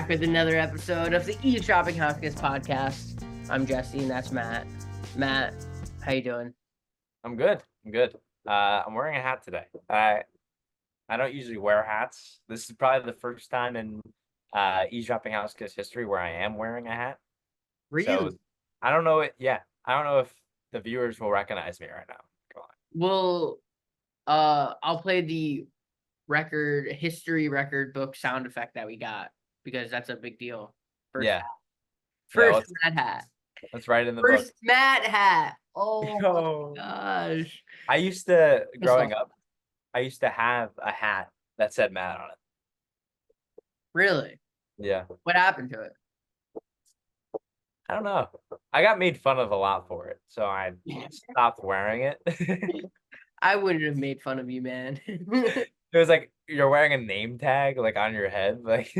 with another episode of the Eavesdropping Houseguests podcast. I'm Jesse, and that's Matt. Matt, how you doing? I'm good. I'm wearing a hat today. I don't usually wear hats. This is probably the first time in Eavesdropping Houseguests history where I am wearing a hat. Really? So I don't know I don't know if the viewers will recognize me right now. Come on. Well, I'll play the history record book sound effect that we got because that's a big deal. First Yeah. hat. Yeah, First Matt hat. let's write it in the First book. Matt hat. Oh Yo. my gosh. I used to growing Awesome. up, I used to have a hat that said Matt on it. Really? Yeah. What happened to it? I don't know. I got made fun of a lot for it, so I stopped wearing it. I wouldn't have made fun of you, man. It was like you're wearing a name tag like on your head, like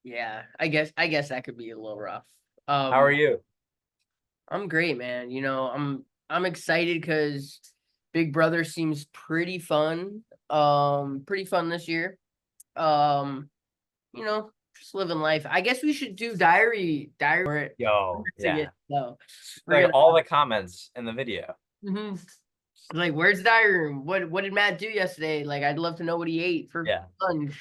Yeah, I guess that could be a little rough. How are you? I'm great, man. I'm excited because Big Brother seems pretty fun. Pretty fun this year. Just living life. I guess we should do diary for it. Yo, yeah. So we're Like gonna all the comments in the video. like, where's the diary room? What did Matt do yesterday? Like, I'd love to know what he ate for lunch,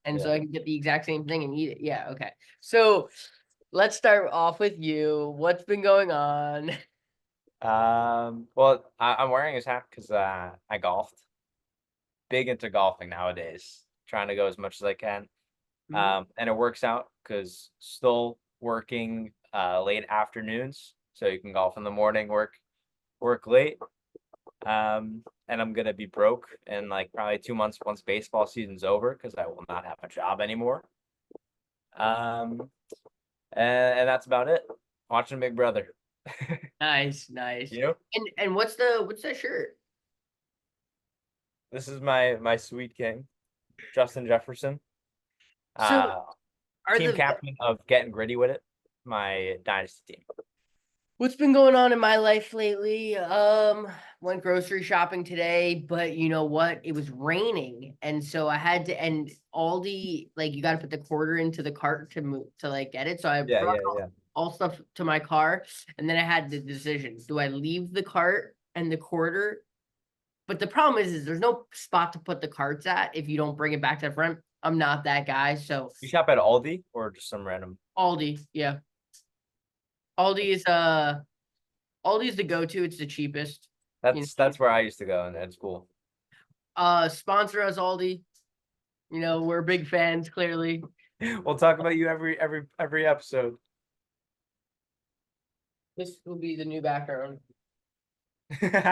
and so I can get the exact same thing and eat it. Yeah, okay. So let's start off with you. What's been going on? Well, I'm wearing his hat because I golfed. Big into golfing nowadays. Trying to go as much as I can. And it works out because still working late afternoons, so you can golf in the morning, work late. And I'm gonna be broke in like probably 2 months once baseball season's over because I will not have a job anymore. And that's about it. Watching Big Brother. Nice. You? And what's that shirt? This is my sweet king, Justin Jefferson. So are Team captain of Getting Gritty with It, my dynasty team. What's been going on in my life lately? Went grocery shopping today, but you know what? It was raining, and so I had to. And Aldi, like, you got to put the quarter into the cart to move to like get it. So I brought all stuff to my car, and then I had the decision: do I leave the cart and the quarter? But the problem is there's no spot to put the carts at if you don't bring it back to the front. I'm not that guy, so You shop at Aldi or just some random? Aldi, yeah. Aldi is the go-to. It's the cheapest. That's where I used to go at school. Sponsor us, Aldi. We're big fans, clearly. We'll talk about you every episode. This will be the new background. Put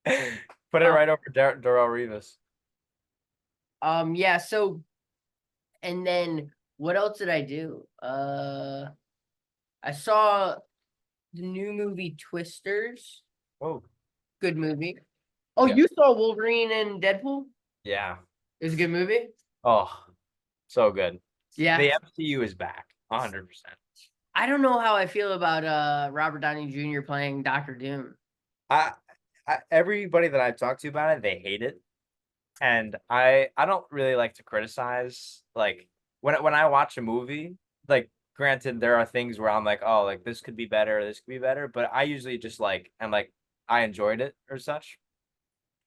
it right over Darrell Rivas. Yeah, so, and then what else did I do? I saw the new movie Twisters. Oh, good movie. Oh, yeah. You saw Wolverine and Deadpool? Yeah. It was a good movie? Oh, so good. Yeah. The MCU is back, 100%. I don't know how I feel about Robert Downey Jr. playing Dr. Doom. Everybody that I've talked to about it, they hate it. And I don't really like to criticize, like, when I watch a movie, like, granted, there are things where I'm like, oh, like, this could be better, but I usually just I enjoyed it or such.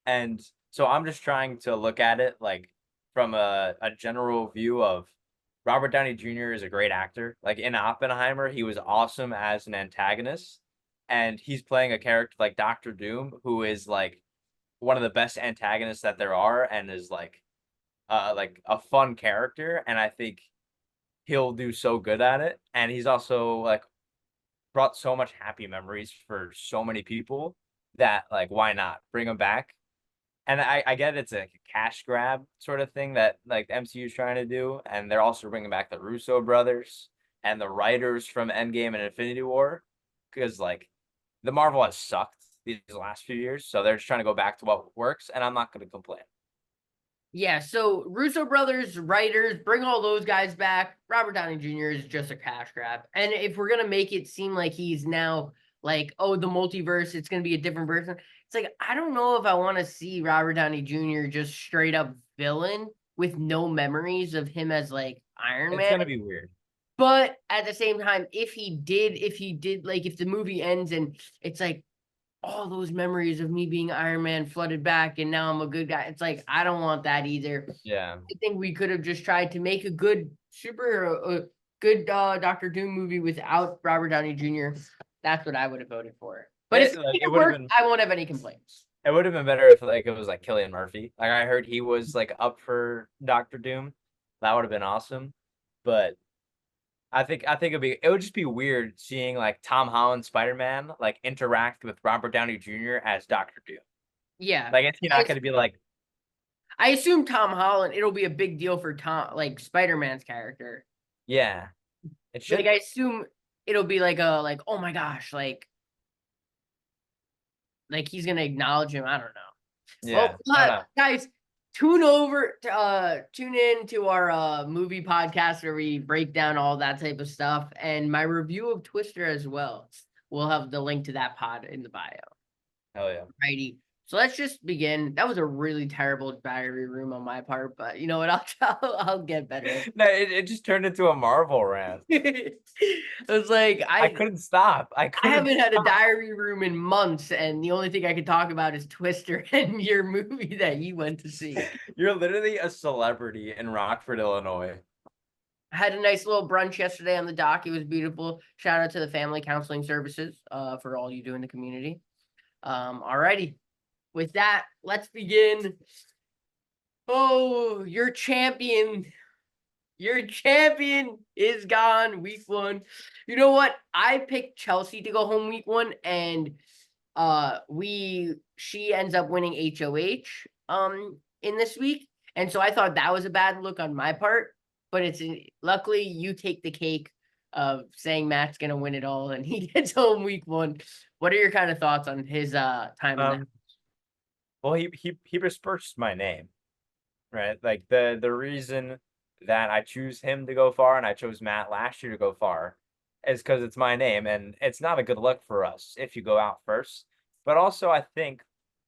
And so I'm just trying to look at it like from a general view of Robert Downey Jr. is a great actor. Like in Oppenheimer, he was awesome as an antagonist, and he's playing a character like Dr. Doom, who is like one of the best antagonists that there are, and is like a fun character. And I think he'll do so good at it. And he's also like brought so much happy memories for so many people that, like, why not bring him back? And I get it's a cash grab sort of thing that like the MCU is trying to do, and they're also bringing back the Russo brothers and the writers from Endgame and Infinity War, because like the Marvel has sucked these last few years, so they're just trying to go back to what works, and I'm not going to complain. Yeah, so Russo brothers, writers, bring all those guys back. Robert Downey Jr. is just a cash grab, and if we're gonna make it seem like he's now like, oh, the multiverse, it's gonna be a different person. It's like, I don't know if I want to see Robert Downey Jr. just straight up villain. with no memories of him as like Iron It's Man. gonna be weird. But at the same time, if he did, like if the movie ends and it's like all those memories of me being Iron Man flooded back and now I'm a good guy, it's like I don't want that either. Yeah. I think we could have just tried to make a good superhero, a good Doctor Doom movie without Robert Downey Jr. That's what I would have voted for. But if It it would have worked, been I won't have any complaints. it would have been better if like it was like Cillian Murphy. Like I heard he was like up for Doctor Doom. That would have been awesome. But I think it would just be weird seeing like Tom Holland Spider-Man like interact with Robert Downey Jr. as Doctor Doom. Yeah. Like, is he not going to be like, I assume Tom Holland, it'll be a big deal for Tom, like Spider-Man's character. yeah, it Like should I be. assume it'll be like a like, oh my gosh, like he's gonna acknowledge him. I don't know. Yeah, Well, I don't know. guys, tune in to our movie podcast where we break down all that type of stuff and my review of Twister as well. We'll have the link to that pod in the bio. Hell yeah. Righty. So let's just begin. That was a really terrible diary room on my part, but you know what? I'll get better. No, it just turned into a Marvel rant. It was like I couldn't stop. I I couldn't haven't had a stop. diary room in months, and the only thing I could talk about is Twister and your movie that you went to see. You're literally a celebrity in Rockford, Illinois. I had a nice little brunch yesterday on the dock. It was beautiful. Shout out to the family counseling services for all you do in the community. Alrighty. With that, let's begin. Oh, your champion is gone week 1. You know what? I picked Chelsey to go home week 1, and she ends up winning HOH in this week. And so I thought that was a bad look on my part, but it's luckily you take the cake of saying Matt's gonna win it all and he gets home week 1. What are your kind of thoughts on his time in that? Well, he besmirched my name, right? Like the reason that I choose him to go far and I chose Matt last year to go far is because it's my name, and it's not a good look for us if you go out first. But also, I think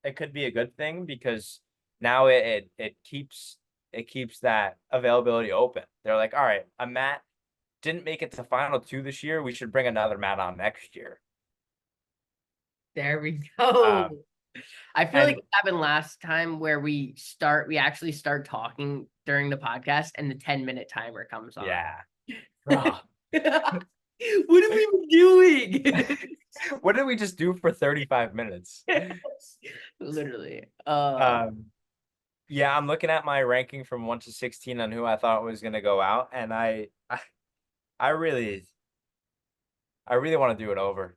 it could be a good thing because now it keeps that availability open. They're like, all right, a Matt didn't make it to final 2 this year. We should bring another Matt on next year. There we go. Um, I feel and like it happened last time where we actually start talking during the podcast and the 10-minute timer comes on. yeah, Bruh. What are we doing? What did we just do for 35 minutes? Literally. Yeah, I'm looking at my ranking from 1 to 16 on who I thought was gonna go out, and I really want to do it over.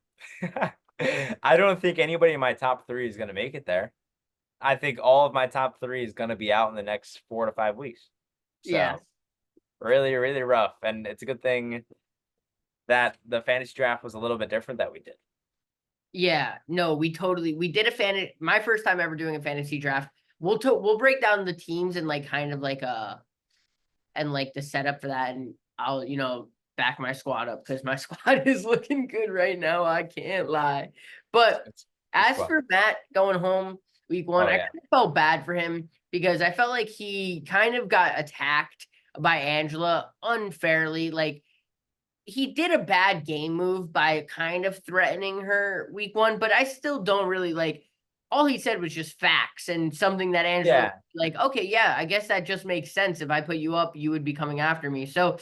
I don't think anybody in my top 3 is gonna make it there. I think all of my top 3 is gonna be out in the next 4 to 5 weeks. So Yeah. really, really rough, and it's a good thing that the fantasy draft was a little bit different that we did. Yeah. No, we did a my first time ever doing a fantasy draft. We'll break down the teams and like kind of like and like the setup for that, and I'll back my squad up because my squad is looking good right now. I can't lie. But It's as fun. for Matt going home week 1, Oh I yeah, kind of felt bad for him because I felt like he kind of got attacked by Angela unfairly. Like he did a bad game move by kind of threatening her week 1, but I still don't really like. All he said was just facts and something that Angela yeah. like, okay, yeah, I guess that just makes sense. If I put you up, you would be coming after me. So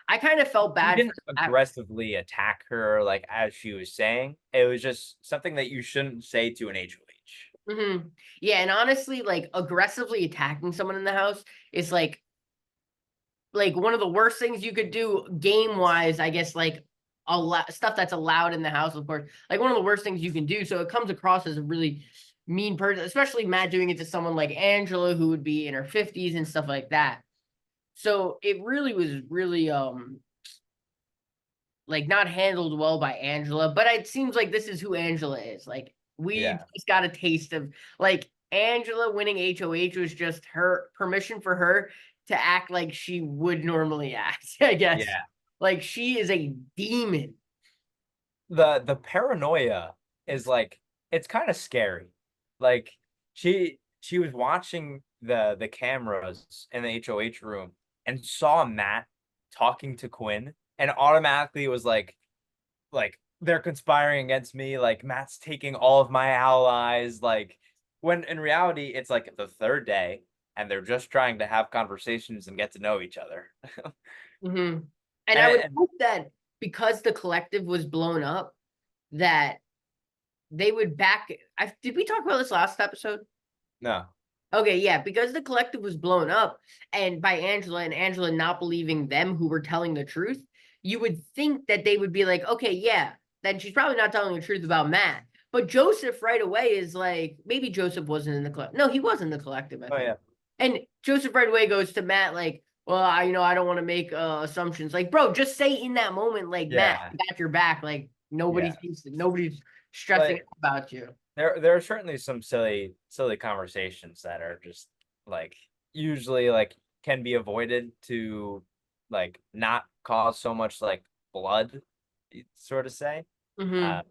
I kind of felt He bad for didn't aggressively attack her like as she was saying. It was just something that you shouldn't say to an HOH. Yeah, and honestly, like aggressively attacking someone in the house is like one of the worst things you could do game wise, I guess, like stuff that's allowed in the house, of course, like one of the worst things you can do. So it comes across as a really mean person, especially Matt doing it to someone like Angela, who would be in her 50s and stuff like that. So it really was really like not handled well by Angela, but it seems like this is who Angela is. Like we Yeah, just got a taste of like Angela winning HOH was just her permission for her to act like she would normally act, I guess. yeah. Like she is a demon. The paranoia is like it's kind of scary. Like she was watching the cameras in the HOH room and saw Matt talking to Quinn, and automatically it was like they're conspiring against me, like Matt's taking all of my allies, like when in reality it's like the third day and they're just trying to have conversations and get to know each other. hmm And I would And hope that because the collective was blown up, that they would back. Did we talk about this last episode? no. Okay, yeah, because the collective was blown up and by Angela and Angela not believing them who were telling the truth, you would think that they would be like, okay, yeah, then she's probably not telling the truth about Matt. But Joseph right away is like, maybe Joseph wasn't in the collective. No, he was in the collective, I Oh think. yeah. And Joseph right away goes to Matt like, well, I don't want to make assumptions. Like, bro, just say in that moment, like, Matt, Yeah. I got your back. Like, Yeah. nobody's stressing Like about you. there are certainly some silly conversations that are just like usually like can be avoided to like not cause so much like blood, sort of say. hmm Uh,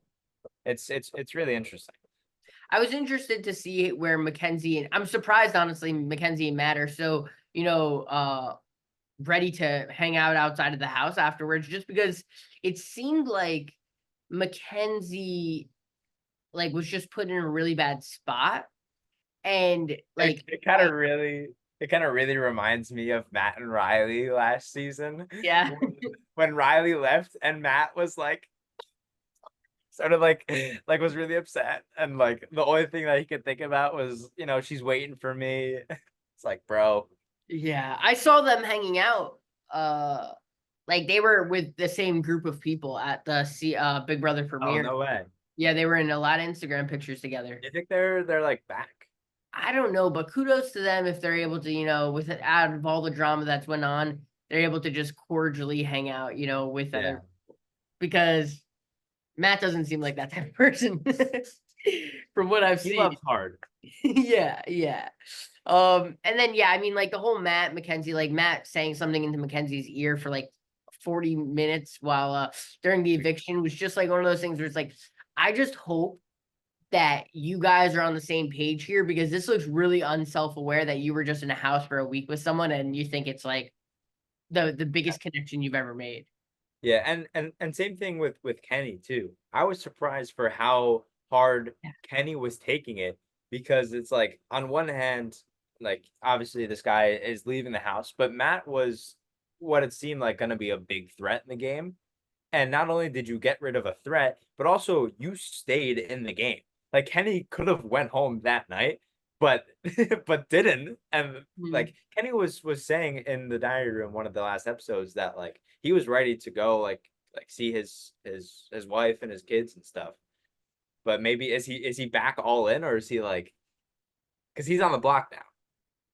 it's really interesting. I was interested to see where Mackenzie and I'm surprised honestly Mackenzie and Matt are so, ready to hang out outside of the house afterwards just because it seemed like Mackenzie like was just put in a really bad spot and It like it kind of really it kind of really reminds me of Matt and Riley last season yeah. when Riley left and Matt was like sort of like was really upset and like the only thing that he could think about was, she's waiting for me. It's like, bro. Yeah, I saw them hanging out like they were with the same group of people at the Big Brother Oh, premiere. no way. Yeah, they were in a lot of Instagram pictures together. You think they're like back? I don't know, but kudos to them if they're able to, with out of all the drama that's went on, they're able to just cordially hang out, with Yeah. other because Matt doesn't seem like that type of person from what I've He seen. loves hard. Yeah, yeah. And then yeah, I mean, like the whole Matt Mackenzie, like Matt saying something into Mackenzie's ear for like 40 minutes while during the eviction was just like one of those things where it's like, I just hope that you guys are on the same page here because this looks really unself-aware that you were just in a house for a week with someone and you think it's like the biggest connection you've ever made. Yeah, and same thing with Kenny too. I was surprised for how hard Yeah. Kenny was taking it because it's like on one hand, like obviously this guy is leaving the house, but Matt was what it seemed like going to be a big threat in the game. And not only did you get rid of a threat, but also you stayed in the game. Like Kenny could have went home that night, but but didn't. And Mhm. like Kenny was saying in the diary room one of the last episodes that like he was ready to go like see his wife and his kids and stuff. But maybe is he back all in or is he like because he's on the block now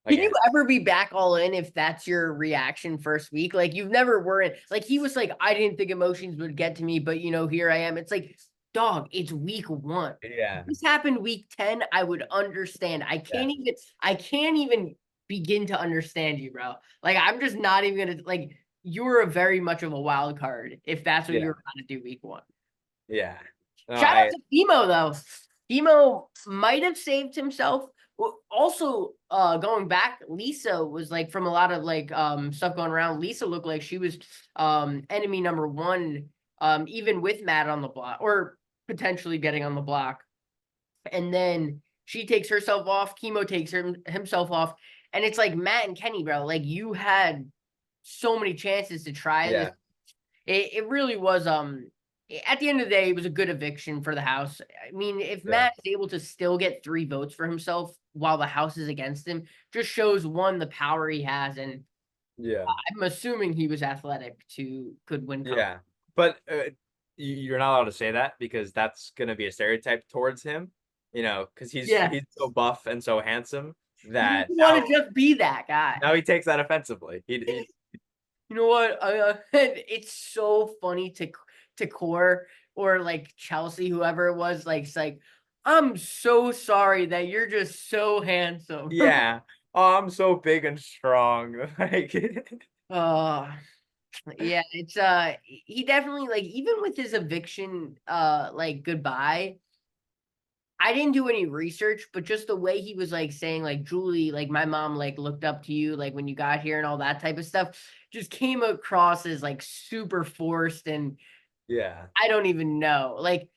Can you again? ever be back all in if that's your reaction first week? Like you've never were in like he was like, I didn't think emotions would get to me, but here I am. It's like, dog, it's week one. If Yeah, this happened week 10, I would understand. yeah, I can't even begin to understand you, bro. Like I'm just not even gonna like you're a very much of a wild card if that's what you yeah, were trying to do week one. yeah. No, Shout out to Emo though. Emo might have saved himself. Also, going back, Lisa was like from a lot of like stuff going around. Lisa looked like she was enemy number one, even with Matt on the block or potentially getting on the block. And then she takes herself off. Chemo takes himself off, and it's like Matt and Kenny, bro. Like you had so many chances to try this yeah, it really was at the end of the day, it was a good eviction for the house. I mean, if yeah, Matt is able to still get 3 votes for himself while the house is against him, just shows one the power he has, and yeah. I'm assuming he was athletic to could win Yeah, but you're not allowed to say that because that's gonna be a stereotype towards him, because he's Yeah, he's so buff and so handsome he doesn't that want to just be that guy. now he takes that offensively. He You know what? It's so funny to Core or like Chelsey, whoever it was, like it's like, I'm so sorry that you're just so handsome. yeah. Oh, I'm so big and strong. Like, uh Yeah, it's he definitely like even with his eviction like goodbye, I didn't do any research, but just the way he was like saying like Julie, like my mom like looked up to you like when you got here and all that type of stuff just came across as like super forced and Yeah. I don't even know. Like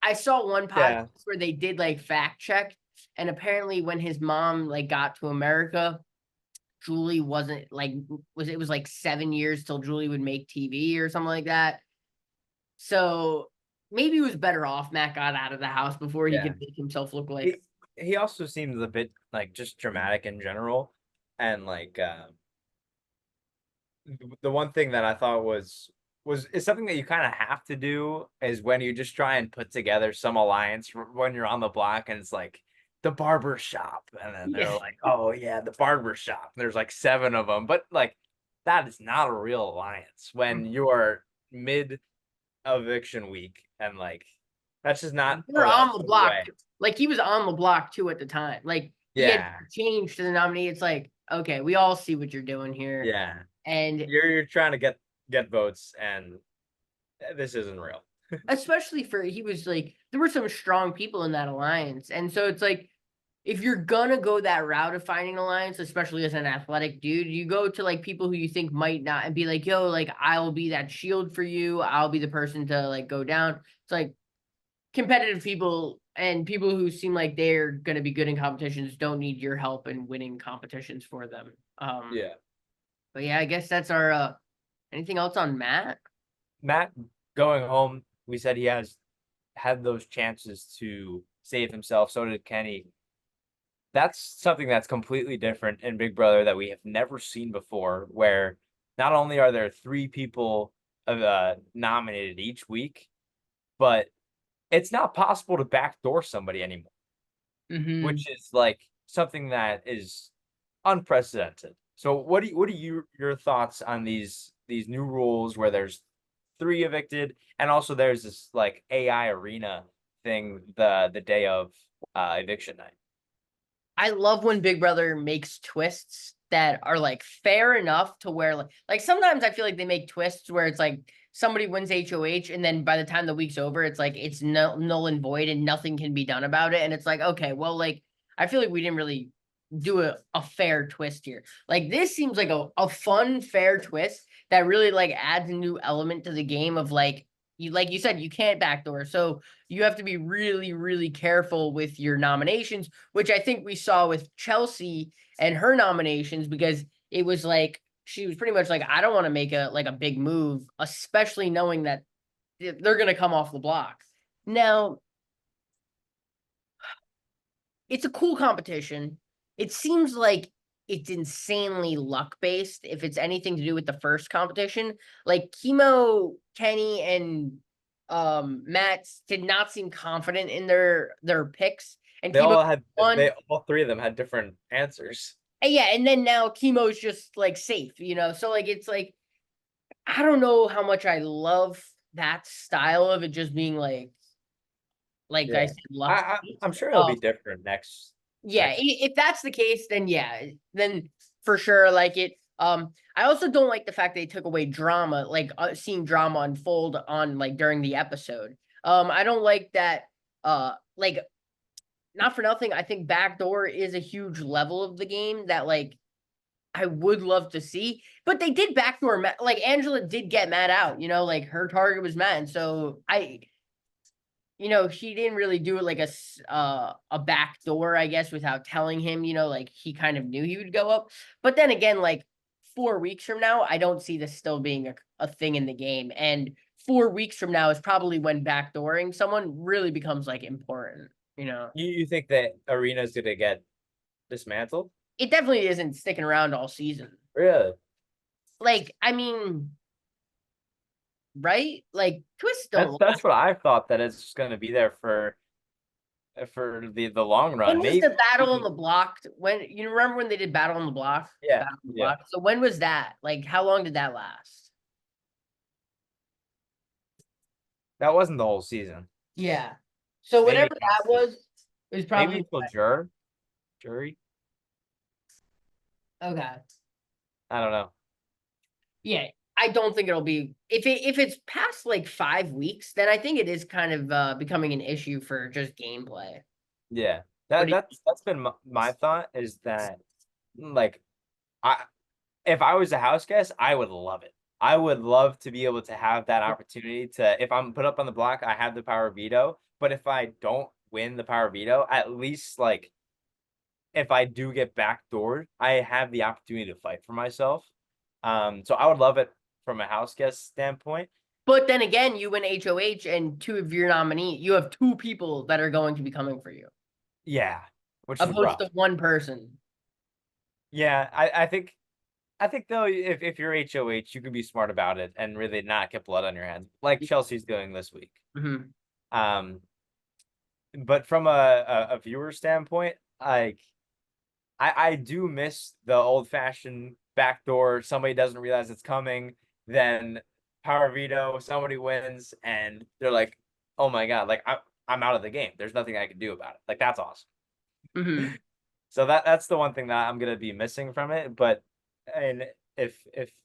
I saw one podcast Yeah. where they did like fact check and apparently when his mom like got to America, Julie wasn't like was like 7 years till Julie would make TV or something like that. So maybe he was better off Matt got out of the house before he Yeah. could make himself look like He he also seems a bit like just dramatic in general, and like the one thing that I thought was is something that you kind of have to do is when you just try and put together some alliance when you're on the block and it's like the barber shop and then they're yeah. like, oh yeah, the barber shop, there's like seven of them, but like that is not a real alliance when you are mid eviction week and like that's just not You're a on the block. way. Like he was on the block too at the time. Like he had Yeah. changed to the nominee. It's like, okay, we all see what you're doing here. Yeah. And You're trying to get votes and this isn't real. especially for he was like there were some strong people in that alliance. And so it's like if you're gonna go that route of finding alliance, especially as an athletic dude, you go to like people who you think might not and be like, yo, like I'll be that shield for you. I'll be the person to like go down. It's like competitive people and people who seem like they're going to be good in competitions don't need your help in winning competitions for them. Yeah. But yeah, I guess that's our anything else on Matt? Matt going home, we said he has had those chances to save himself. So did Kenny. That's something that's completely different in Big Brother that we have never seen before, where not only are there three people nominated each week, but it's not possible to backdoor somebody anymore, Mm-hmm. which is like something that is unprecedented. So what are your thoughts on these new rules where there's three evicted and also there's this like AI arena thing the day of eviction night? I love when Big Brother makes twists that are like fair enough to where like sometimes I feel like they make twists where it's like somebody wins HOH and then by the time the week's over, it's like it's null and void and nothing can be done about it. And it's like, okay, well, like I feel like we didn't really do a fair twist here. Like this seems like a fun, fair twist that really like adds a new element to the game of like you said, you can't backdoor. So you have to be really, really careful with your nominations, which I think we saw with Chelsey and her nominations because it was like she was pretty much like, I don't want to make a big move, especially knowing that they're gonna come off the block. Now, it's a cool competition. It seems like it's insanely luck based if it's anything to do with the first competition. Like Chemo, Kenny, and Matt did not seem confident in their picks. And Chemo won. They all three of them had different answers. And yeah, and then now Chemo's just like safe, So like it's like I don't know how much I love that style of it just being like I Yeah. said, luck. I'm sure it'll be different Yeah, next. if that's the case, then yeah, then for sure, like it. I also don't like the fact they took away drama, like seeing drama unfold on like during the episode. I don't like that. Like not for nothing, I think backdoor is a huge level of the game that like I would love to see, but they did backdoor Matt. Like Angela did get Matt out, like her target was Matt, and so she didn't really do it like a back door, I guess, without telling him, like he kind of knew he would go up. But then again, like 4 weeks from now, I don't see this still being a thing in the game. And 4 weeks from now is probably when backdooring someone really becomes like important. You think that arena is gonna get dismantled? It definitely isn't sticking around all season. Really? Like, I mean, right? Like twists don't last. That's what I thought that it's gonna be there for the long When run. was Maybe the battle on the block? When you remember when they did battle on the block? yeah, Battle on the yeah. block. So when was that? Like how long did that last? That wasn't the whole season. Yeah. So Maybe whatever it has that to. was, it was Maybe probably until jury. okay. I don't know. Yeah. I don't think it'll be if it's past like 5 weeks, then I think it is kind of becoming an issue for just gameplay. Yeah, What do that's been my thought is that like I if I was a house guest, I would love it. I would love to be able to have that opportunity to if I'm put up on the block, I have the power veto. But if I don't win the power veto, at least like if I do get backdoored, I have the opportunity to fight for myself. So I would love it from a house guest standpoint. But then again, you win HOH and two of your nominee, you have two people that are going to be coming for you, Yeah, which is opposed rough. to one person. Yeah, I think though if you're HOH, you can be smart about it and really not get blood on your hands, like Chelsea's doing this week. Mhm. Um, but from a viewer standpoint, like I do miss the old fashioned backdoor. Somebody doesn't realize it's coming, then power veto, somebody wins, and they're like, "Oh my god!" Like I'm out of the game. There's nothing I can do about it. Like that's awesome. Mhm. So that's the one thing that I'm gonna be missing from it. But and if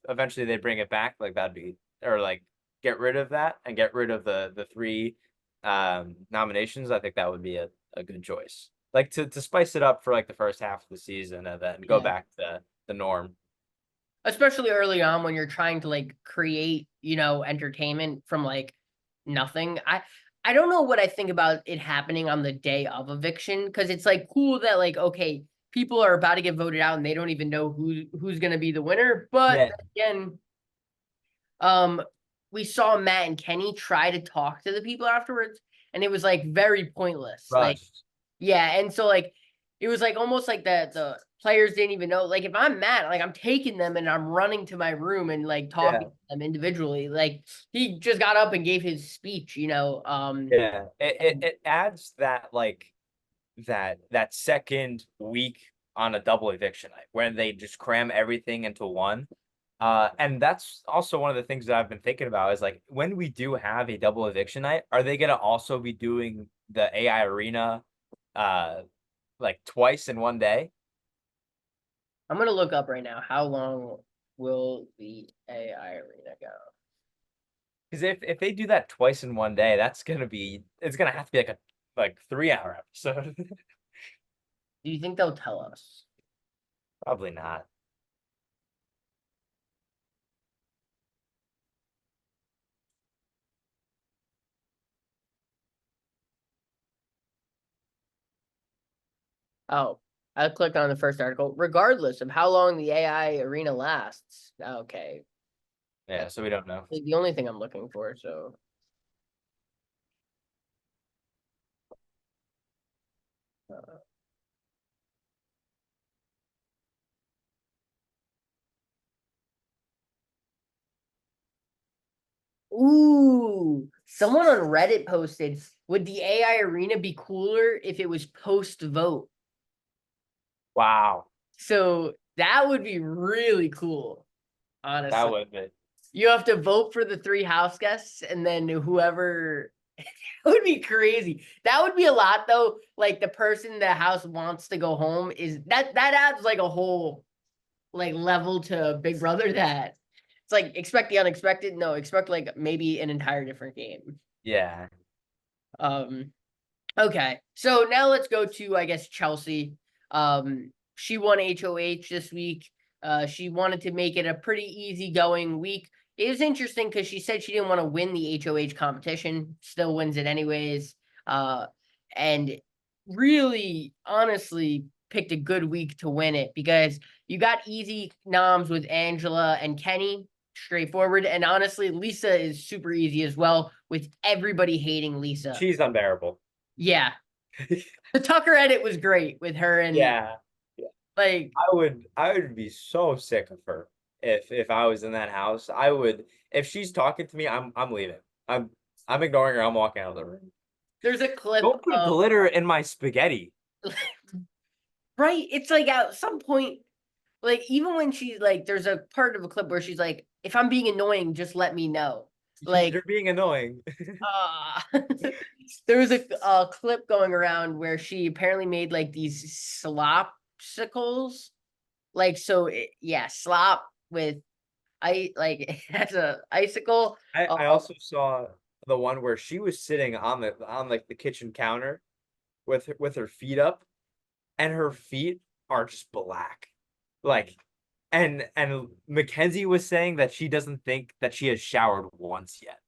eventually they bring it back, like that'd be or like get rid of that and get rid of the three nominations, I think that would be a good choice. Like to spice it up for like the first half of the season and then go Yeah. back to the norm. Especially early on when you're trying to like create, entertainment from like nothing. I don't know what I think about it happening on the day of eviction because it's like cool that like okay, people are about to get voted out and they don't even know who's going to be the winner, but Yeah, then again, um we saw Matt and Kenny try to talk to the people afterwards and it was like very pointless. Like rushed. yeah, and so like it was like almost like the players didn't even know. Like if I'm mad, like I'm taking them and I'm running to my room and like talking Yeah, to them individually. Like he just got up and gave his speech, yeah. and It adds that like that second week on a double eviction night where they just cram everything into one. And that's also one of the things that I've been thinking about is like when we do have a double eviction night, are they gonna also be doing the AI arena uh like twice in one day? I'm gonna look up right now. How long will the AI arena go? Because if they do that twice in one day, that's gonna be it's gonna have to be like a like 3 hour episode. Do you think they'll tell us? Probably not. Oh, I clicked on the first article. Regardless of how long the AI arena lasts. Okay. Yeah, That's so we don't know. the only thing I'm looking for. So uh, ooh, someone on Reddit posted, would the AI arena be cooler if it was post vote? Wow, So that would be really cool, that honestly. would be. You have to vote for the three house guests, and then whoever it would be crazy. That would be a lot though. Like the person the house wants to go home is that adds like a whole like level to Big Brother that it's like expect the unexpected. No, expect like maybe an entire different game. Yeah. Um Okay, so now let's go to I guess Chelsey. She won HOH this week. She wanted to make it a pretty easygoing week. It was interesting because she said she didn't want to win the HOH competition, still wins it anyways. And really, honestly, picked a good week to win it because you got easy noms with Angela and Kenny, straightforward. And honestly, Lisa is super easy as well, with everybody hating Lisa. She's unbearable. Yeah, the Tucker edit was great with her and Yeah. like I would be so sick of her if I was in that house. I would if she's talking to me, I'm leaving. I'm ignoring her. I'm walking out of the room. there's a clip Don't put of glitter in my spaghetti. right. It's like at some point, like even when she's like, there's a part of a clip where she's like, "If I'm being annoying, just let me know." Like, You're being annoying. there was a clip going around where she apparently made like these slopsicles, like so. Yeah, slop with I like it has a icicle. I also saw the one where she was sitting on like the kitchen counter with her feet up, and her feet are just black. Like, and Mackenzie was saying that she doesn't think that she has showered once yet.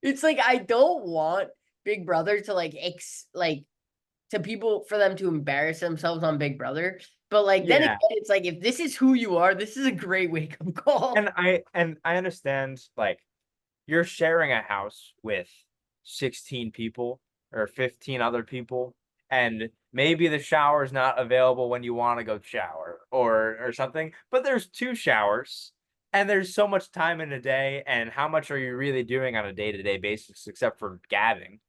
It's like I don't want Big Brother to like to people for them to embarrass themselves on Big Brother. But like then again, Yeah. it's like if this is who you are, this is a great wake up call. And I understand, like, you're sharing a house with 16 people or 15 other people, and maybe the shower is not available when you want to go shower or something, but there's two showers and there's so much time in a day, and how much are you really doing on a day-to-day basis except for gabbing?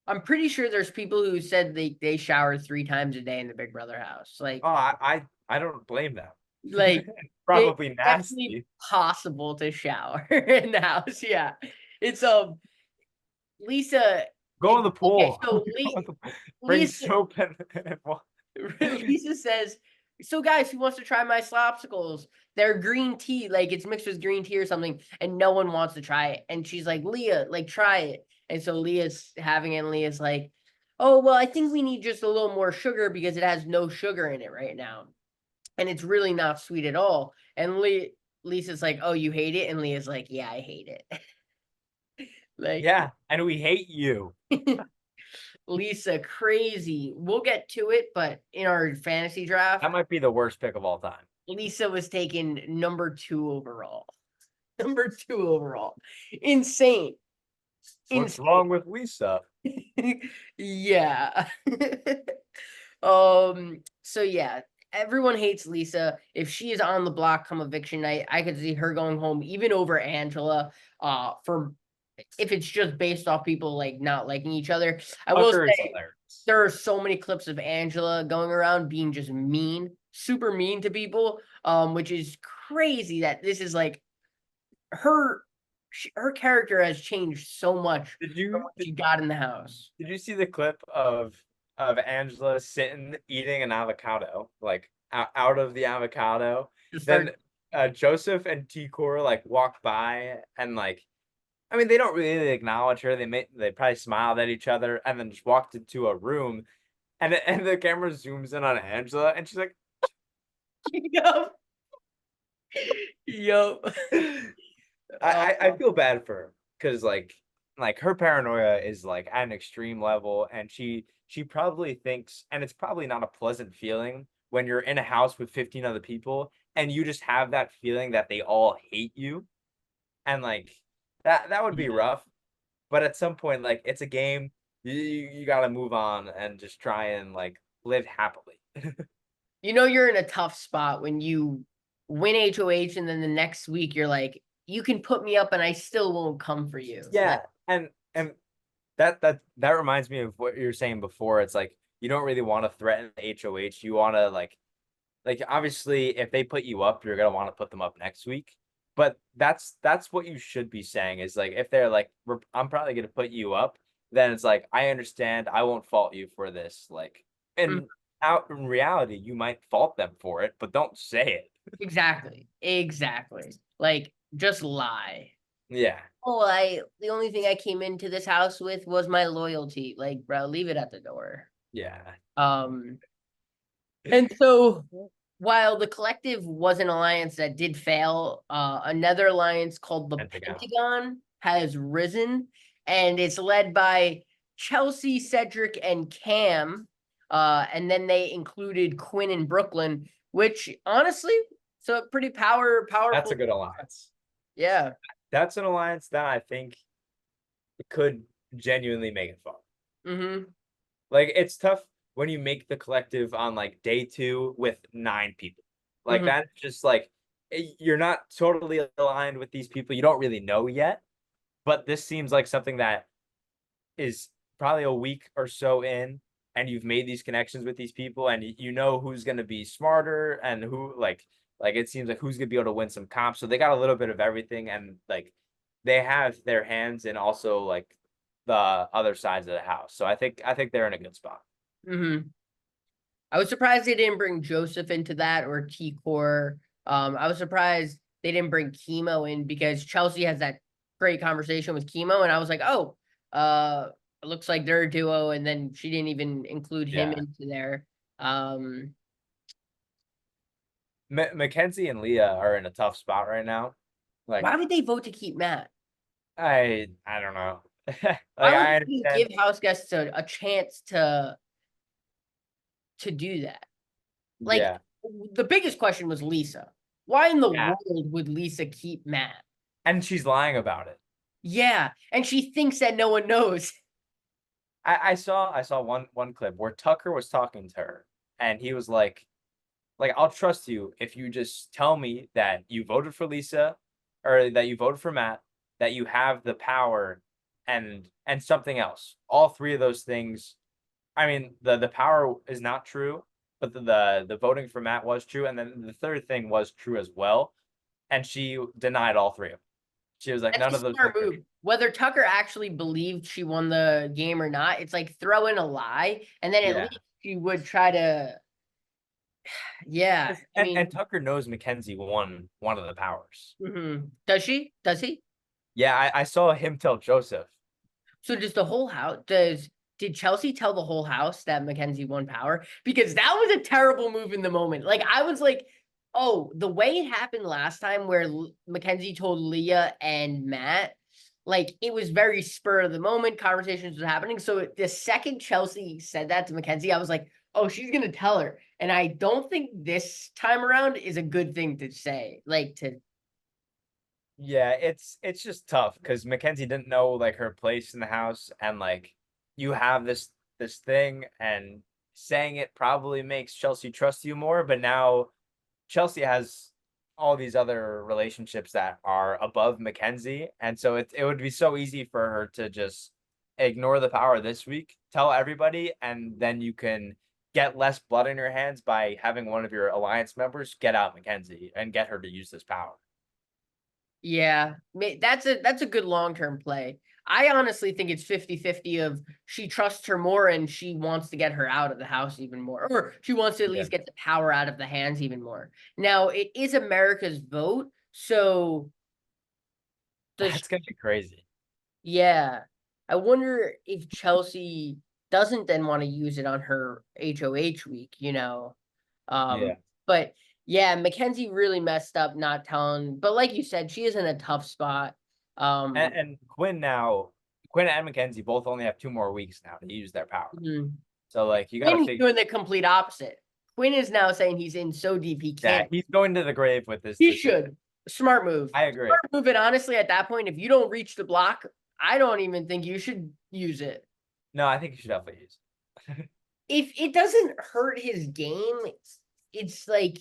I'm pretty sure there's people who said they shower 3 times a day in the Big Brother house. Oh, I don't blame them. Like it's Probably definitely nasty. possible to shower in the house. Yeah. It's Lisa Go in it, the okay, pool. so Bring Lisa soap and Lisa says, so guys, who wants to try my slopsicles? They're green tea, like it's mixed with green tea or something, and no one wants to try it. And she's like, Leah, like try it. And so Leah's having it, and Leah's like, oh, well, I think we need just a little more sugar because it has no sugar in it right now. And it's really not sweet at all. And Lisa's like, oh, you hate it? And Leah's like, yeah, I hate it. Like yeah, and we hate you. Lisa, crazy. We'll get to it, but in our fantasy draft, That might be the worst pick of all time. Lisa was taken number 2 overall. Number 2 overall. Insane. What's Insane. wrong with Lisa? Yeah. So yeah, everyone hates Lisa. If she is on the block come eviction night, I could see her going home even over Angela. For if it's just based off people like not liking each other. I will Tucker is say hilarious. there are so many clips of Angela going around being just mean, super mean to people. Which is crazy that this is like her her character has changed so much Did from you when did, she got in the house. did you see the clip of Angela sitting eating an avocado, like out of the avocado? Just Then start Joseph and T-Core like walk by, and like, I mean, they don't really acknowledge her. They probably smiled at each other and then just walked into a room, and the camera zooms in on Angela and she's like, Yup. Yup. I feel bad for her because like her paranoia is like at an extreme level, and she probably thinks, and it's probably not a pleasant feeling when you're in a house with 15 other people and you just have that feeling that they all hate you, and like that would be Yeah. rough. But at some point, like, it's a game. You got to move on and just try and like live happily. You know you're in a tough spot when you win HOH and then the next week you're like, you can put me up and I still won't come for you. Like, Yeah, and that reminds me of what you were saying before. It's like you don't really want to threaten the HOH. You want to like obviously if they put you up, you're gonna want to put them up next week. But that's what you should be saying is like if they're like I'm probably gonna put you up, then it's like I understand. I won't fault you for this. Like, mm, and out in reality, you might fault them for it, but don't say it. exactly. Exactly. Like, just lie. Yeah, Oh, I the only thing I came into this house with was my loyalty. Like, bro, leave it at the door. yeah. Um, and so while the collective was an alliance that did fail, another alliance called the Pentagon. Pentagon has risen, and it's led by Chelsey, Cedric, and Cam. And then they included Quinn and Brooklyn, which honestly, so a pretty That's powerful. a good alliance. Yeah. That's an alliance that I think could genuinely make it fun. Mm-hmm. Like, it's tough when you make the collective on like day two with 9 people. Like, Mm-hmm. that's just like you're not totally aligned with these people. You don't really know yet, but this seems like something that is probably a week or so in, and you've made these connections with these people, and you know who's going to be smarter and who like it seems like who's going to be able to win some comps. So they got a little bit of everything, and like they have their hands in also like the other sides of the house. So I think they're in a good spot. Mm-hmm. I was surprised they didn't bring Joseph into that or T-Core. I was surprised they didn't bring Chemo in because Chelsey has that great conversation with Chemo, and I was like, oh, it looks like they're a duo, and then she didn't even include him Yeah. into there. Um, Mackenzie and Leah are in a tough spot right now. Like why would they vote to keep Matt? I don't know. Why Like would I they understand. give house guests a chance to do that? Like, Yeah. the biggest question was Lisa. Why in the Yeah. world would Lisa keep Matt? And she's lying about it. Yeah, and she thinks that no one knows. I saw one clip where Tucker was talking to her and he was like I'll trust you if you just tell me that you voted for Lisa or that you voted for Matt, that you have the power and something else. All three of those things. I mean, the power is not true, but the voting for Matt was true, and then the third thing was true as well. And she denied all three of them. She was like, That's none a of those smart things are move. true. Whether Tucker actually believed she won the game or not, it's like throw in a lie, and then at Yeah. least she would try to. Yeah, I And mean, Tucker knows Mackenzie won one of the powers. does she? Does he? Yeah, I saw him tell Joseph. So does the whole house? Did Chelsey tell the whole house that Mackenzie won power? Because that was a terrible move in the moment. Like I was like, oh, the way it happened last time, where Mackenzie told Leah and Matt, like it was very spur of the moment. Conversations was happening. So the second Chelsey said that to Mackenzie, I was like, oh, she's gonna tell her. And I don't think this time around is a good thing to say. Like to Yeah, it's just tough because Mackenzie didn't know like her place in the house, and like you have this thing, and saying it probably makes Chelsey trust you more. But now Chelsey has all these other relationships that are above Mackenzie, and so it would be so easy for her to just ignore the power this week, tell everybody, and then you can get less blood in your hands by having one of your alliance members get out Mackenzie and get her to use this power. Yeah, that's a good long-term play. I honestly think it's 50-50 of she trusts her more and she wants to get her out of the house even more, or she wants to at Yeah, least get the power out of the hands even more. Now, it is America's vote, so the that's gonna be crazy. yeah. I wonder if Chelsey doesn't then want to use it on her HOH week, you know. Yeah. But yeah, Mackenzie really messed up not telling, but like you said, she is in a tough spot. Um, And Quinn and Mackenzie both only have 2 more weeks now to use their power. mhm. So like you got to Quinn is figure. doing the complete opposite. Quinn is now saying he's in so deep he Yeah, can't. he's going to the grave with this He decision. should. Smart move. I agree. Smart move. And honestly, at that point, if you don't reach the block, I don't even think you should use it. No, I think you should definitely use. If it doesn't hurt his game, it's like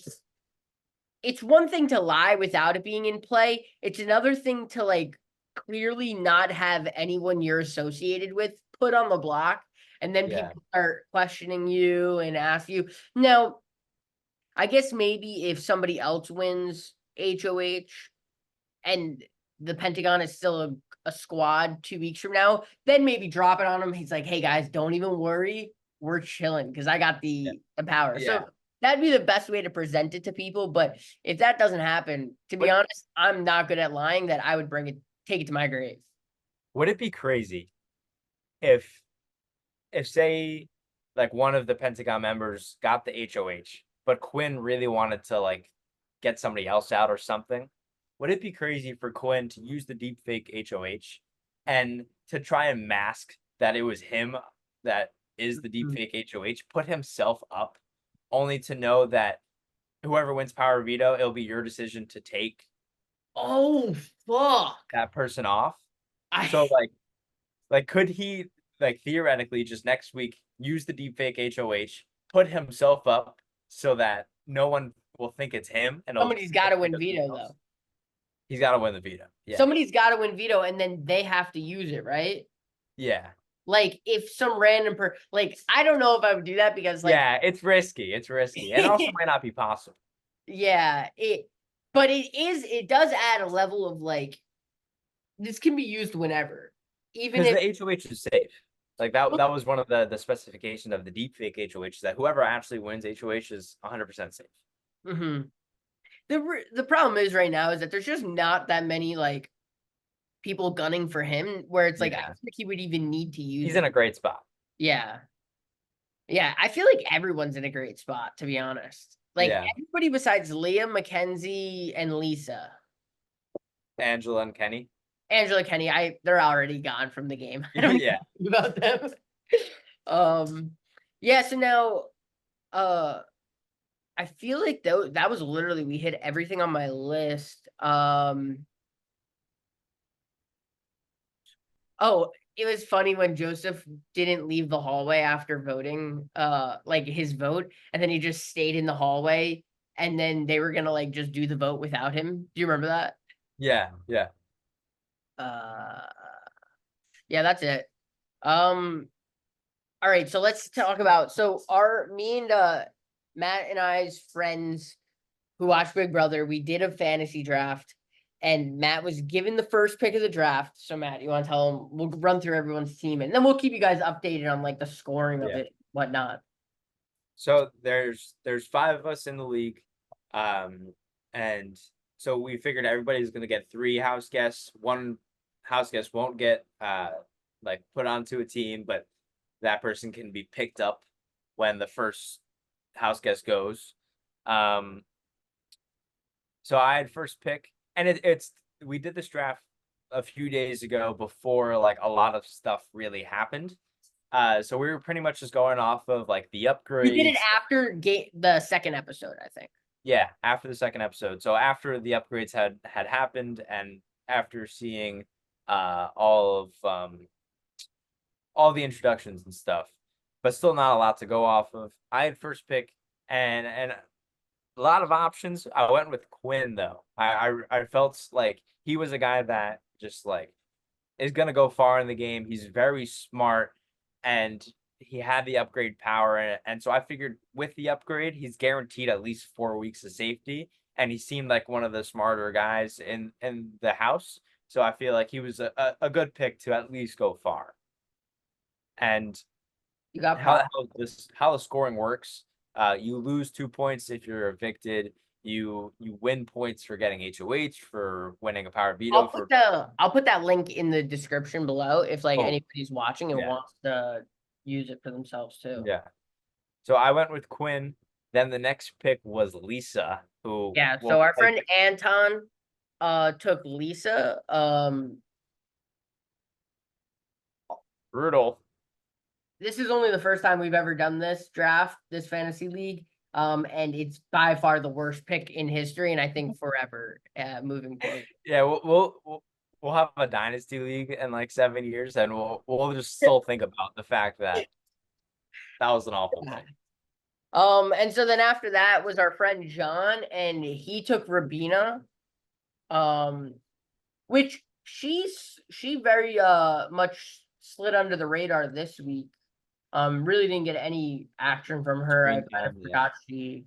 it's one thing to lie without it being in play. It's another thing to like clearly not have anyone you're associated with put on the block, and then Yeah, people start questioning you and ask you. Now, I guess maybe if somebody else wins HOH and the Pentagon is still a squad 2 weeks from now, then maybe drop it on him. He's like, hey guys, don't even worry. We're chilling because I got yeah, the power. yeah. So that'd be the best way to present it to people. But if that doesn't happen, to be Would honest, I'm not good at lying that I would take it to my grave. would it be crazy if say like one of the Pentagon members got the HOH, but Quinn really wanted to like get somebody else out or something? Would it be crazy for Quinn to use the deepfake HOH and to try and mask that it was him that is the Mhm. deepfake HOH, put himself up, only to know that whoever wins power veto, it'll be your decision to take Oh fuck. that person off? I So could he like theoretically just next week use the deepfake HOH, put himself up so that no one will think it's him and it'll somebody's gotta definitely win just be veto else? though. He's got to win the veto. Yeah, Somebody's gotta win veto, and then they have to use it, right? yeah, Like if some random like I don't know if I would do that because like yeah. It's risky. It's risky, and also might not be possible yeah, but it does add a level of like this can be used whenever. Even because if the HOH is safe. Like that was one of the specifications of the deepfake HOH is that whoever actually wins HOH is 100% safe. Mm-hmm. The problem is right now is that there's just not that many like people gunning for him where it's like I Yeah. don't think he would even need to use He's it. in a great spot. Yeah. Yeah, I feel like everyone's in a great spot, to be honest. Like Yeah. everybody besides Leah, Mackenzie, and Lisa. Angela and Kenny. Angela, Kenny, they're already gone from the game. I don't Yeah. know about them. Yeah, so now I feel like that was literally we hit everything on my list. Oh, it was funny when Joseph didn't leave the hallway after voting, like his vote, and then he just stayed in the hallway, and then they were gonna like just do the vote without him. Do you remember that? Yeah. Yeah. Uh, yeah, that's it. Um, all right, so let's talk about so our me and Matt and I's friends who watched Big Brother, we did a fantasy draft, and Matt was given the first pick of the draft. So Matt, you want to tell him? We'll run through everyone's team, and then we'll keep you guys updated on like the scoring of Yeah. it, whatnot. So there's 5 of us in the league. And so we figured everybody's gonna get 3 house guests. One house guest won't get like put onto a team, but that person can be picked up when the first house guest goes. Um, so I had first pick, and it's we did this draft a few days ago before like a lot of stuff really happened. So we were pretty much just going off of like the We did it upgrades. after the second episode, I think. Yeah, after the second episode. So after the upgrades had happened, and after seeing all of all the introductions and stuff, but still not a lot to go off of. I had first pick, and a lot of options. I went with Quinn though. I felt like he was a guy that just like is gonna go far in the game. He's very smart, and he had the upgrade power, and so I figured with the upgrade, he's guaranteed at least 4 weeks of safety, and he seemed like one of the smarter guys in the house. So I feel like he was a good pick to at least go far. And You got Paul. how the scoring works, you lose 2 points if you're evicted. You win points for getting HOH, for winning a power veto, for I'll put that link in the description below if like oh anybody's watching and yeah. wants to use it for themselves too. Yeah. So I went with Quinn. Then the next pick was Lisa, who Yeah, will so our play friend Anton took Lisa. brutal. This is only the first time we've ever done this draft, this fantasy league. And it's by far the worst pick in history, and I think forever moving forward. Yeah, we'll have a dynasty league in like 7 years, and we'll just still think about the fact that that was an awful pick. And so then after that was our friend John, and he took Rabina. Which she very much slid under the radar this week. Really didn't get any action from her. I Screen kind of time, yeah. forgot she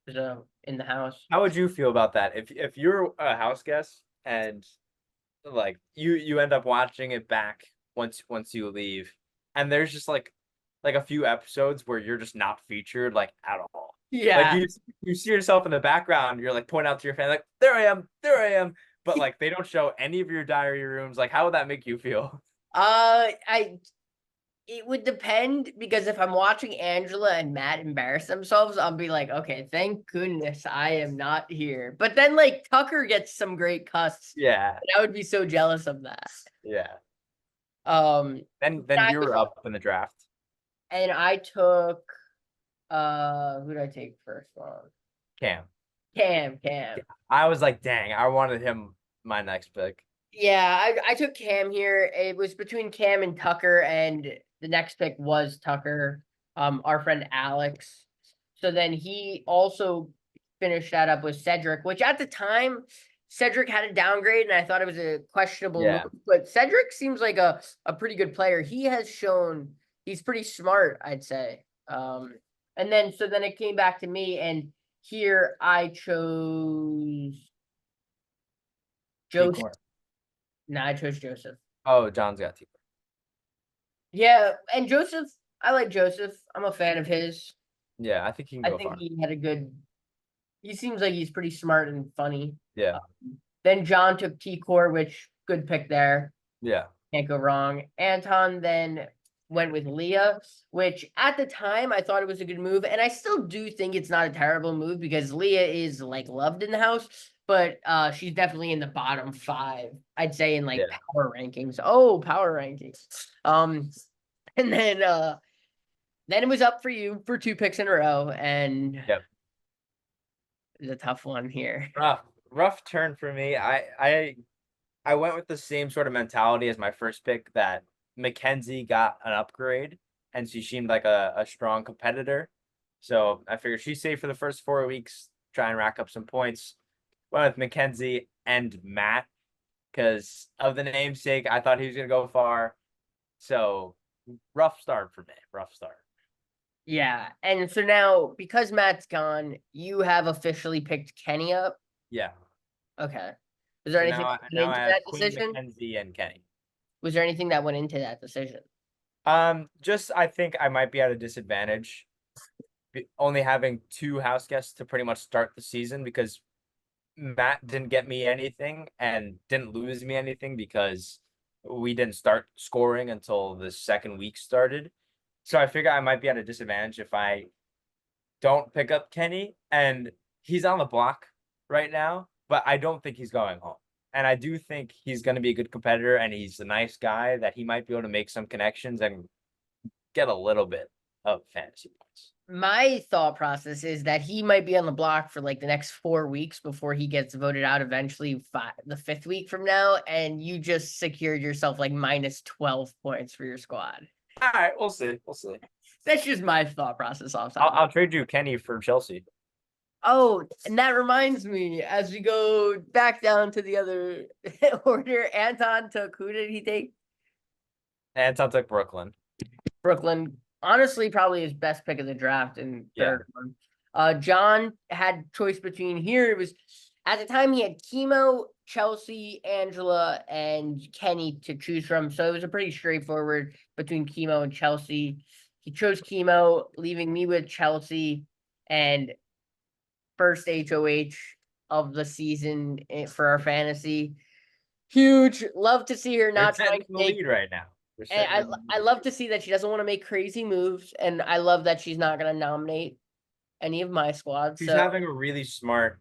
was in the house. How would you feel about that if you're a house guest and like you end up watching it back once you leave, and there's just like a few episodes where you're just not featured like at all. Like Yeah. you see yourself in the background, you're like point out to your fan, like there I am. But like they don't show any of your diary rooms. Like, how would that make you feel? I it would depend because if I'm watching Angela and Matt embarrass themselves, I'll be like, okay, thank goodness I am not here. But then like Tucker gets some great cuss. Yeah. I would be so jealous of that. Yeah. Um Then you were up in the draft. and I took who did I take first one? Cam. Cam. I was like, dang, I wanted him my next pick. Yeah, I took Cam here. It was between Cam and Tucker, and the next pick was Tucker, our friend Alex. So then he also finished that up with Cedric, which at the time, Cedric had a downgrade, and I thought it was a questionable Yeah. move. But Cedric seems like a pretty good player. He has shown he's pretty smart, I'd say. And then so then it came back to me, and here I chose Joseph. T-Corn. No, I chose Joseph. Oh, John's got T-Corn. Yeah, and Joseph, I like Joseph. I'm a fan of his. Yeah, I think he can I go think far. he had a good. He seems like he's pretty smart and funny. Yeah, Then John took T Core, which good pick there. yeah, Can't go wrong. Anton then went with Leah, which at the time I thought it was a good move, and I still do think it's not a terrible move because Leah is like loved in the house, but she's definitely in the bottom 5, I'd say, in like yeah. power rankings. Oh, power rankings. Um, and then it was up for you for 2 picks in a row, and Yep. it's a tough one here. Rough turn for me. I went with the same sort of mentality as my first pick that Mackenzie got an upgrade and she seemed like a strong competitor. So I figured she's safe for the first 4 weeks, try and rack up some points. Went with Mackenzie and Matt because of the namesake. I thought he was gonna go far. So rough start for me. Rough start. Yeah, and so now because Matt's gone, you have officially picked Kenny up. Yeah. Okay. Was there So anything now that I went now into I have that Quinn, decision? Mackenzie, and Kenny. Was there anything that went into that decision? Just I think I might be at a disadvantage only having 2 house guests to pretty much start the season because Matt didn't get me anything and didn't lose me anything because we didn't start scoring until the second week started. So I figure I might be at a disadvantage if I don't pick up Kenny, and he's on the block right now, but I don't think he's going home. And I do think he's going to be a good competitor and he's a nice guy that he might be able to make some connections and get a little bit of fantasy points. My thought process is that he might be on the block for like the next 4 weeks before he gets voted out eventually the 5th week from now, and you just secured yourself like minus 12 points for your squad. All right, we'll see. We'll see. That's just my thought process off I'll, top. I'll trade you Kenny for Chelsey. Oh, and that reminds me, as we go back down to the other order, Anton took, who did he take? And sounds like Brooklyn. Brooklyn. Honestly, probably his best pick of the draft in Yeah. third one. John had choice between here. It was at the time he had Chemo, Chelsey, Angela, and Kenny to choose from. So it was a pretty straightforward between Chemo and Chelsey. He chose Chemo, leaving me with Chelsey and first HOH of the season for our fantasy. Huge. Love to see her We're not sitting trying to in the make. lead right now. We're And sitting in the I lead. love to see that she doesn't want to make crazy moves, and I love that she's not going to nominate any of my squad. She's So having a really smart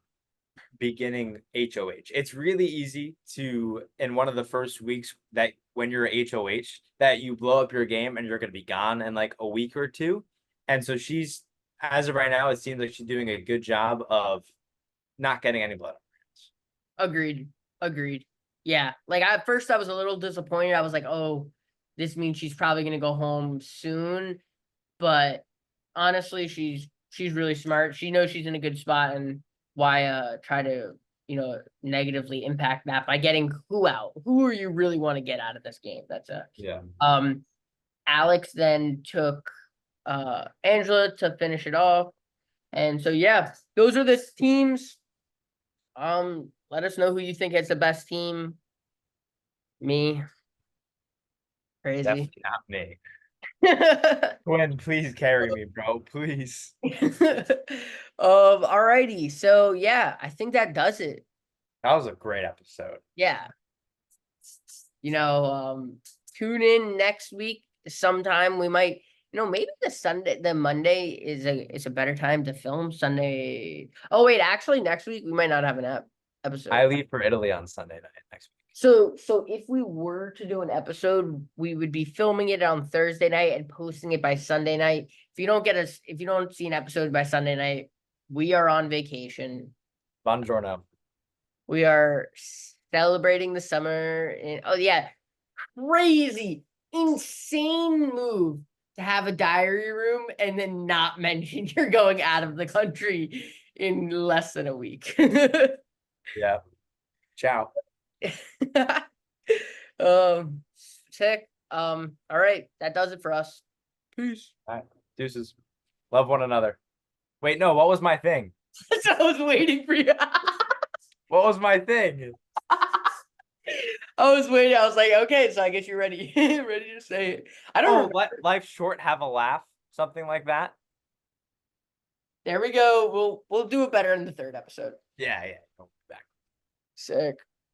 beginning HOH. It's really easy to, in one of the first weeks that when you're HOH, that you blow up your game and you're going to be gone in like a week or two. And so she's, as of right now, it seems like she's doing a good job of not getting any blood. agreed, agreed. Yeah, like at first I was a little disappointed. I was like, oh, this means she's probably going to go home soon. But honestly, she's really smart. She knows she's in a good spot, and why try to negatively impact that by getting who out? Who are you really want to get out of this game? That's a Yeah. Alex then took Angela to finish it off. And so yeah, those are the teams. Let us know who you think is the best team. Me. Crazy. Definitely not me. Gwen, please carry me, bro. Please. Alrighty. So yeah, I think that does it. That was a great episode. Yeah. Tune in next week sometime. We might, maybe the Monday is a better time to film. Sunday. Oh wait, actually next week we might not have an episode. I leave for Italy on Sunday night next week. So if we were to do an episode, we would be filming it on Thursday night and posting it by Sunday night. If you don't see an episode by Sunday night, we are on vacation. Buongiorno. We are celebrating the summer. Oh yeah, crazy, insane move to have a diary room and then not mention you're going out of the country in less than a week. Yeah. Ciao. um, Sick. All right, that does it for us. Peace. All right. Deuces. Love one another. Wait, no, what was my thing? So I was waiting for you. What was my thing? I was waiting. I was like, okay, so I guess you're ready, ready to say it. I don't Oh, remember. life's short, have a laugh, something like that. There we go. We'll do it better in the third episode. Yeah, yeah. Go back. Sick.